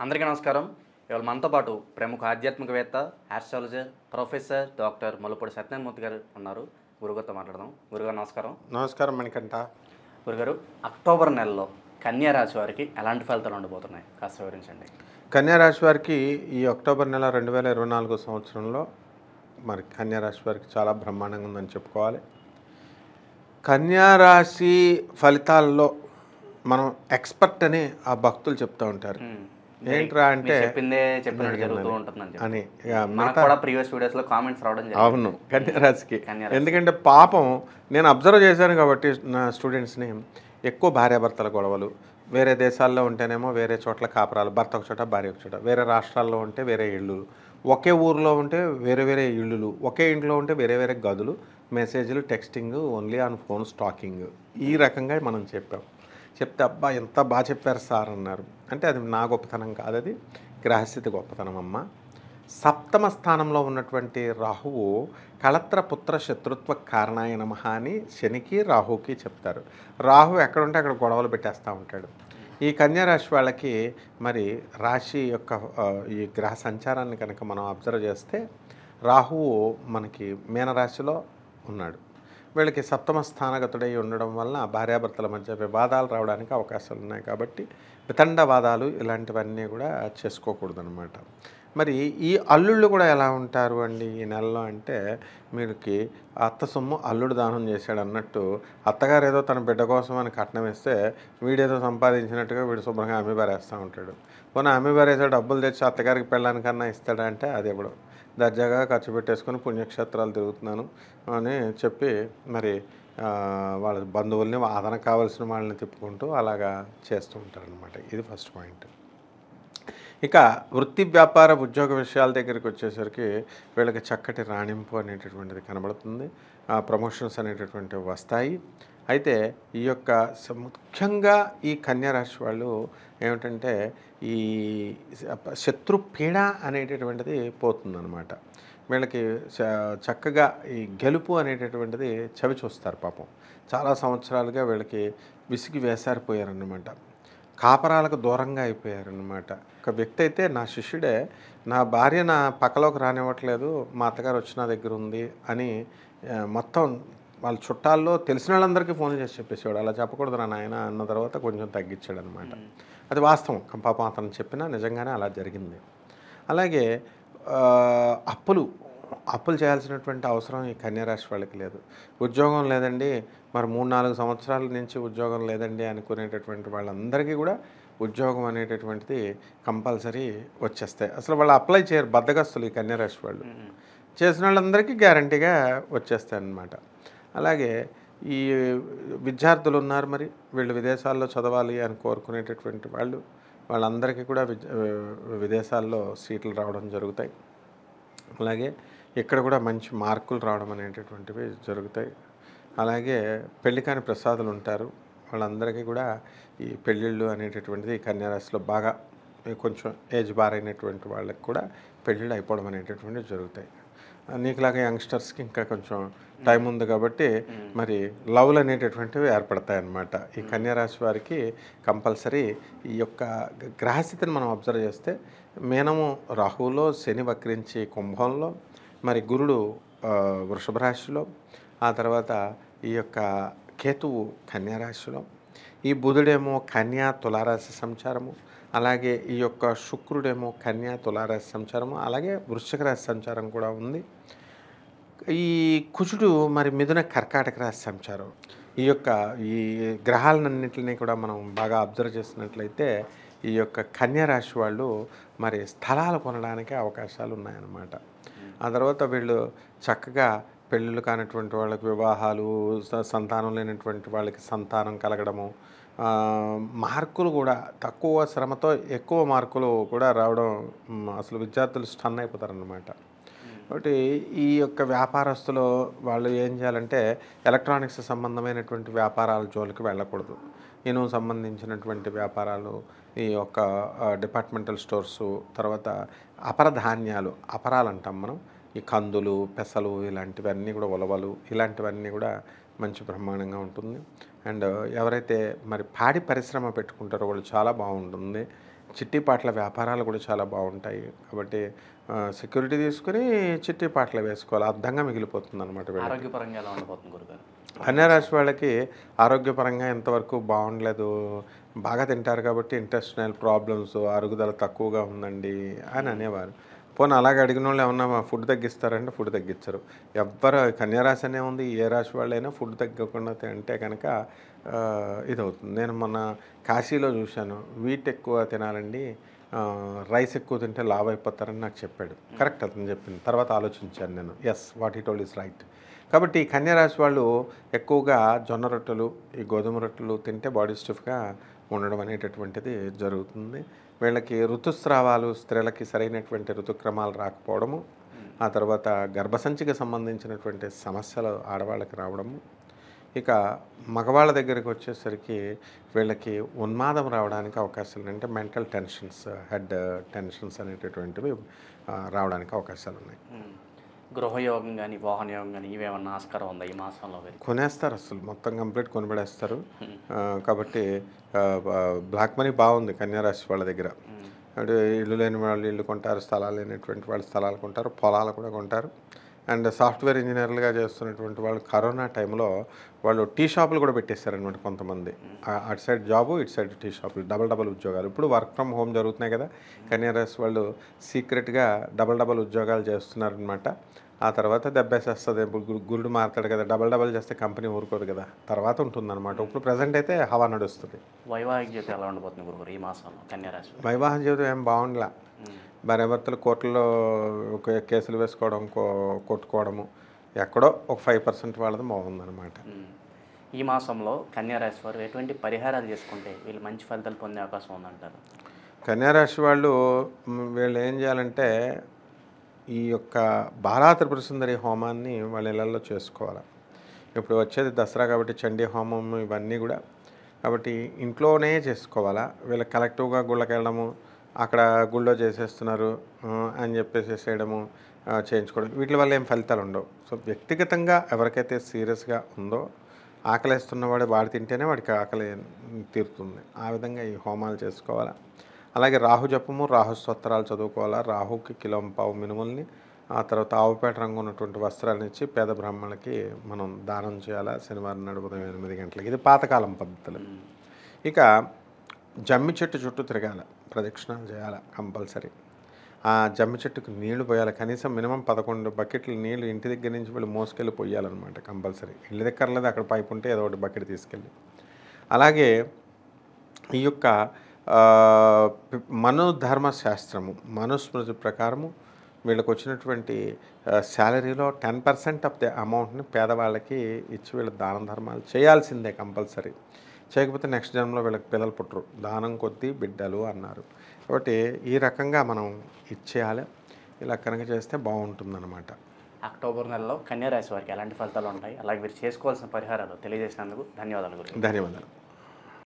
అందరికీ నమస్కారం. ఇవాళ మనతో పాటు ప్రముఖ ఆధ్యాత్మికవేత్త, astrologer, professor doctor Mullapudi Satyanarayana Murthy గారు ఉన్నారు. గురుగారితో మాట్లాడదాం. గురుగారు నమస్కారం. నమస్కారం మణికంఠ. గురుగారు, అక్టోబర్ నెలలో కన్యా రాశి వారికి ఎలాంటి ఫలితాలు ఉండబోతున్నాయి కాస్త వివరించండి. కన్యా రాశి వారికి ఈ అక్టోబర్ నెల 2024 సంవత్సరంలో మరి కన్యా రాశి వారికి చాలా బ్రహ్మాండంగా ఉందని చెప్పుకోవాలి. కన్యా రాశి ఫలితాల్లో మనం ఎక్స్పర్ట్ అని ఆ భక్తులు చెప్తూ ఉంటారు. ఏంట్రా అంటే చెప్పిందే చెప్పినట్టు జరుగుతూ ఉంటుందని అని మనకు కూడా ప్రీవియస్ వీడియోస్ లో కామెంట్స్ రావడం జరిగింది. అవును, కన్యా రాశికి. ఎందుకంటే పాపం నేను అబ్జర్వ్ చేశాను కాబట్టి నా స్టూడెంట్స్ని ఎక్కువ భార్యాభర్తల గొడవలు, వేరే దేశాల్లో ఉంటేనేమో వేరే చోట్ల కాపురాలు, భర్త ఒక చోట భార్య ఒక చోట, వేరే రాష్ట్రాల్లో ఉంటే వేరే ఇళ్ళు, ఒకే ఊరిలో ఉంటే వేరే వేరే ఇళ్ళు, ఒకే ఇంట్లో ఉంటే వేరే వేరే గదులు, మెసేజ్లు, texting, only on phone stalking. ఈ రకంగా మనం చెప్తే అబ్బా ఎంత బాగా చెప్పారు సార్ అన్నారు. అంటే అది నా గొప్పతనం కాదు, అది గ్రహస్థితి గొప్పతనం అమ్మ. సప్తమ స్థానంలో ఉన్నటువంటి రాహువు కళత్ర పుత్ర శత్రుత్వ కారణాయ నమః అని శనికి రాహుకి చెప్తారు. రాహు ఎక్కడుంటే అక్కడ గొడవలు పెట్టేస్తూ ఉంటాడు. ఈ కన్యా రాశి వాళ్ళకి మరి రాశి యొక్క ఈ గ్రహ సంచారాన్ని కనుక మనం అబ్జర్వ్ చేస్తే రాహువు మనకి మీనరాశిలో ఉన్నాడు. వీళ్ళకి సప్తమ స్థానగతుడై ఉండడం వలన భార్యాభర్తల మధ్య వివాదాలు రావడానికి అవకాశాలు ఉన్నాయి. కాబట్టి వితండవాదాలు ఇలాంటివన్నీ కూడా చేసుకోకూడదనమాట. మరి ఈ అల్లుళ్ళు కూడా ఎలా ఉంటారు అండి ఈ నెలలో అంటే, వీళ్ళకి అత్త సొమ్ము అల్లుడు దానం చేశాడు అన్నట్టు, అత్తగారు ఏదో తన బిడ్డ కోసం అని కట్నం ఇస్తే వీడేదో సంపాదించినట్టుగా వీడు శుభ్రంగా అమ్మి పారేస్తూ ఉంటాడు. పోనీ అమ్మి పారేసే డబ్బులు తెచ్చి అత్తగారికి పెళ్ళానికన్నా ఇస్తాడా అంటే అది ఎప్పుడు దర్జాగా ఖర్చు పెట్టేసుకొని పుణ్యక్షేత్రాలు తిరుగుతున్నాను అని చెప్పి మరి వాళ్ళ బంధువుల్ని అదనకు కావాల్సిన వాళ్ళని తిప్పుకుంటూ అలాగా చేస్తూ ఉంటారనమాట. ఇది ఫస్ట్ పాయింట్. ఇక వృత్తి వ్యాపార ఉద్యోగ విషయాల దగ్గరికి వచ్చేసరికి వీళ్ళకి చక్కటి రాణింపు అనేటటువంటిది కనబడుతుంది. ప్రమోషన్స్ అనేటటువంటివి వస్తాయి. అయితే ఈ యొక్క ముఖ్యంగా ఈ కన్యా రాశి వాళ్ళు ఏమిటంటే ఈ శత్రు పీడ అనేటటువంటిది పోతుందన్నమాట. వీళ్ళకి చక్కగా ఈ గెలుపు అనేటటువంటిది చవి చూస్తారు. పాపం చాలా సంవత్సరాలుగా వీళ్ళకి విసిగి వేసారిపోయారన్నమాట. కాపరాలకు దూరంగా అయిపోయారన్నమాట. ఒక వ్యక్తి అయితే నా శిష్యుడే, నా భార్య నా పక్కలోకి రానివ్వట్లేదు, మా అత్తగారు వచ్చి నా దగ్గర ఉంది అని మొత్తం వాళ్ళ చుట్టాల్లో తెలిసిన వాళ్ళందరికీ ఫోన్ చేసి చెప్పేసేవాడు. అలా చెప్పకూడదు నా నాయన అన్న తర్వాత కొంచెం తగ్గించాడు అనమాట. అది వాస్తవం. పాపం అతను చెప్పినా నిజంగానే అలా జరిగింది. అలాగే అప్పులు చేయాల్సినటువంటి అవసరం ఈ కన్యా రాశి వాళ్ళకి లేదు. ఉద్యోగం లేదండి, మరి 3-4 సంవత్సరాల నుంచి ఉద్యోగం లేదండి అనుకునేటటువంటి వాళ్ళందరికీ కూడా ఉద్యోగం అనేటటువంటిది కంపల్సరీ వచ్చేస్తాయి. అసలు వాళ్ళు అప్లై చేయరు, బద్దగస్తులు ఈ కన్యా రాశి వాళ్ళు. చేసిన వాళ్ళందరికీ గ్యారంటీగా వచ్చేస్తాయి అన్నమాట. అలాగే ఈ విద్యార్థులు ఉన్నారు, మరి వీళ్ళు విదేశాల్లో చదవాలి అని కోరుకునేటటువంటి వాళ్ళందరికీ కూడా విదేశాల్లో సీట్లు రావడం జరుగుతాయి. అలాగే ఇక్కడ కూడా మంచి మార్కులు రావడం అనేటటువంటివి జరుగుతాయి. అలాగే పెళ్లి కాని ప్రసాదులు ఉంటారు, వాళ్ళందరికీ కూడా ఈ పెళ్ళిళ్ళు అనేటటువంటిది కన్యా రాశిలో బాగా కొంచెం ఏజ్ బారైనటువంటి వాళ్ళకి కూడా పెళ్ళిళ్ళు అయిపోవడం అనేటటువంటివి జరుగుతాయి. నీకులాగా యంగ్స్టర్స్కి ఇంకా కొంచెం టైం ఉంది కాబట్టి మరి లవ్లు అనేటటువంటివి ఏర్పడతాయి అన్నమాట. ఈ కన్యా రాశి వారికి కంపల్సరీ ఈ యొక్క గ్రహస్థితిని మనం అబ్జర్వ్ చేస్తే మీనము రాహువులో, శని వక్రించి కుంభంలో, మరి గురుడు వృషభ రాశిలో, ఆ తర్వాత ఈ యొక్క కేతువు కన్యా రాశిలో, ఈ బుధుడేమో కన్యా తులారాశి సంచారము, అలాగే ఈ యొక్క శుక్రుడేమో కన్యా తులారాశి సంచారము, అలాగే వృశ్చిక రాశి సంచారం కూడా ఉంది. ఈ కుజుడు మరి మిథున కర్కాటక రాశి సంచారం. ఈ గ్రహాలన్నింటినీ కూడా మనం బాగా అబ్జర్వ్ చేసినట్లయితే ఈ యొక్క కన్యా రాశి వాళ్ళు మరి స్థలాలు కొనడానికి అవకాశాలు ఉన్నాయన్నమాట. ఆ తర్వాత వీళ్ళు చక్కగా పెళ్ళిళ్ళు కానటువంటి వాళ్ళకి వివాహాలు, సంతానం లేనటువంటి వాళ్ళకి సంతానం కలగడము, మార్కులు కూడా తక్కువ శ్రమతో ఎక్కువ మార్కులు కూడా రావడం, అసలు విద్యార్థులు స్టన్ అయిపోతారన్నమాట. కాబట్టి ఈ యొక్క వ్యాపారస్తులు వాళ్ళు ఏం చేయాలంటే ఎలక్ట్రానిక్స్ సంబంధమైనటువంటి వ్యాపారాల జోలికి వెళ్ళకూడదు. ఇనుము సంబంధించినటువంటి వ్యాపారాలు, ఈ యొక్క డిపార్ట్మెంటల్ స్టోర్సు, తర్వాత అపరధాన్యాలు, అపరాలు అంటాం మనం, ఈ కందులు, పెసలు, ఇలాంటివన్నీ కూడా, ఉలవలు, ఇలాంటివన్నీ కూడా మంచి బ్రహ్మాండంగా ఉంటుంది. అండ్ ఎవరైతే మరి పాడి పరిశ్రమ పెట్టుకుంటారో వాళ్ళు చాలా బాగుంటుంది. చిట్టిపాట్ల వ్యాపారాలు కూడా చాలా బాగుంటాయి. కాబట్టి సెక్యూరిటీ తీసుకుని చిట్టిపాట్ల వేసుకోవాలి, అర్థంగా మిగిలిపోతుంది అనమాట. ఆరోగ్యపరంగా ఎలా ఉండబోతుంది గురుగారు? కన్యారాశి వాళ్ళకి ఆరోగ్యపరంగా ఎంతవరకు బాగుండలేదు, బాగా తింటారు కాబట్టి ఇంటెస్టినల్ ప్రాబ్లమ్స్, అరుగుదల తక్కువగా ఉందండి అని అనేవారు. పోనీ అలాగే అడిగిన వాళ్ళు ఏమన్నా ఫుడ్ తగ్గిస్తారంటే ఫుడ్ తగ్గించరు. ఎవ్వరు కన్యారాశి అనే ఉంది, ఏ రాశి వాళ్ళైనా ఫుడ్ తగ్గకుండా తింటే కనుక ఇదవుతుంది. నేను మొన్న కాశీలో చూశాను, వీట్ ఎక్కువ తినాలండి, రైస్ ఎక్కువ తింటే లావ్ అయిపోతారని నాకు చెప్పాడు. కరెక్ట్ అతను చెప్పింది. తర్వాత ఆలోచించాను నేను, yes what he told is right. కాబట్టి ఈ కన్యారాశి వాళ్ళు ఎక్కువగా జొన్న రొట్టెలు, ఈ గోధుమ రొట్టెలు తింటే బాడీ స్టిఫ్గా ఉండడం అనేటటువంటిది జరుగుతుంది. వీళ్ళకి ఋతుస్రావాలు, స్త్రీలకి సరైనటువంటి ఋతుక్రమాలు రాకపోవడము, ఆ తర్వాత గర్భసంచికి సంబంధించినటువంటి సమస్యలు ఆడవాళ్ళకి రావడము, ఇక మగవాళ్ళ దగ్గరికి వచ్చేసరికి వీళ్ళకి ఉన్మాదం రావడానికి అవకాశాలు, అంటే మెంటల్ టెన్షన్స్, హెడ్ టెన్షన్స్ అనేటటువంటివి రావడానికి అవకాశాలు ఉన్నాయి. గృహయోగం కానీ వాహన యోగం కానీ ఇవేమన్నా ఆస్కారం ఉందా ఈ మాసంలో? కొనేస్తారు, అసలు మొత్తం కంప్లీట్ కొనిపడేస్తారు. కాబట్టి బ్లాక్ మనీ బాగుంది కన్యారాశి వాళ్ళ దగ్గర. అంటే ఇల్లు లేని వాళ్ళు ఇల్లు కొంటారు, స్థలాలు లేనటువంటి వాళ్ళు స్థలాలు కొంటారు, పొలాలు కూడా కొంటారు. అండ్ సాఫ్ట్వేర్ ఇంజనీర్లుగా చేస్తున్నటువంటి వాళ్ళు కరోనా టైంలో వాళ్ళు టీ షాపులు కూడా పెట్టేశారనమాట కొంతమంది. అటు సైడ్ జాబు, ఇటు సైడ్ టీ షాపులు, డబల్ ఉద్యోగాలు. ఇప్పుడు వర్క్ ఫ్రమ్ హోమ్ జరుగుతున్నాయి కదా, కన్యారాశి వాళ్ళు సీక్రెట్గా డబల్ ఉద్యోగాలు చేస్తున్నారనమాట. ఆ తర్వాత దెబ్బేసేస్తుంది. ఇప్పుడు గురుడు మారుతాడు కదా, డబల్ చేస్తే కంపెనీ ఊరుకోదు కదా, తర్వాత ఉంటుందన్నమాట. ఇప్పుడు ప్రజెంట్ అయితే హవా నడుస్తుంది. వైవాహిక జీవితం ఎలా ఉండబోతుంది గురుగారు ఈ మాసంలో కన్యారాశి? వైవాహిక జీవితం ఏం బాగుండలా. భార్యాభర్తలు కోర్టులో కేసులు వేసుకోవడం, కొట్టుకోవడము, ఎక్కడో ఒక 5% వాళ్ళది బాగుందన్నమాట. ఈ మాసంలో కన్యారాశి వారు ఎటువంటి పరిహారాలు చేసుకుంటే వీళ్ళు మంచి ఫలితాలు పొందే అవకాశం ఉందంటారు? కన్యారాశి వాళ్ళు వీళ్ళు ఏం చేయాలంటే ఈ యొక్క బాలా త్రిపుర సుందరి హోమాన్ని వాళ్ళ ఇళ్ళల్లో చేసుకోవాలి. ఇప్పుడు వచ్చేది దసరా కాబట్టి చండీ హోమం ఇవన్నీ కూడా, కాబట్టి ఇంట్లోనే చేసుకోవాలా. వీళ్ళకి కలెక్టివ్గా గుళ్ళకి వెళ్ళడము, అక్కడ గుళ్ళో చేసేస్తున్నారు అని చెప్పేసేయడము, చేయించుకోవడం, వీటి వల్ల ఏం ఫలితాలు ఉండవు. సో వ్యక్తిగతంగా ఎవరికైతే సీరియస్గా ఉందో, ఆకలిస్తున్నవాడు వాడు తింటేనే వాడికి ఆకలి తీరుతుంది. ఆ విధంగా ఈ హోమాలు చేసుకోవాలా. అలాగే రాహు జపము, రాహు స్తోత్రాలు చదువుకోవాలా. రాహుకి కిలోంపావు మినుముల్ని, ఆ తర్వాత ఆవుపేట రంగు ఉన్నటువంటి వస్త్రాలను ఇచ్చి పేద బ్రాహ్మణులకి మనం దానం చేయాలా శనివారం నాడు ఉదయం 8 గంటలకి. ఇది పాతకాలం పద్ధతులు. ఇక జమ్మి చెట్టు చుట్టూ తిరగాల, ప్రదక్షిణాలు చేయాలి కంపల్సరీ. ఆ జమ్మి చెట్టుకు నీళ్లు పోయాలి. కనీసం మినిమం 11 బకెట్లు నీళ్లు ఇంటి దగ్గర నుంచి వీళ్ళు మోసుకెళ్ళి పోయాలన్నమాట కంపల్సరీ. ఇల్లు దగ్గర లేదు, అక్కడ పైపు ఉంటే ఏదో ఒకటి బకెట్ తీసుకెళ్ళి. అలాగే ఈ యొక్క మనోధర్మ శాస్త్రము, మనుస్మృతి ప్రకారము వీళ్ళకి వచ్చినటువంటి శాలరీలో 10% ఆఫ్ ది అమౌంట్ని పేదవాళ్ళకి ఇచ్చి వీళ్ళు దాన ధర్మాలు చేయాల్సిందే కంపల్సరీ. చేయకపోతే నెక్స్ట్ జన్మలో వీళ్ళకి పిల్లలు పుట్టరు. దానం కొద్దీ బిడ్డలు అన్నారు. కాబట్టి ఈ రకంగా మనం ఇచ్చేయాలి. ఇలా కనుక చేస్తే బాగుంటుందన్నమాట. అక్టోబర్ నెలలో కన్యారాశి వారికి ఎలాంటి ఫలితాలు ఉంటాయి, అలాగే మీరు చేసుకోవాల్సిన పరిహారాలు తెలియజేసినందుకు ధన్యవాదాలు గురించి. ధన్యవాదాలు.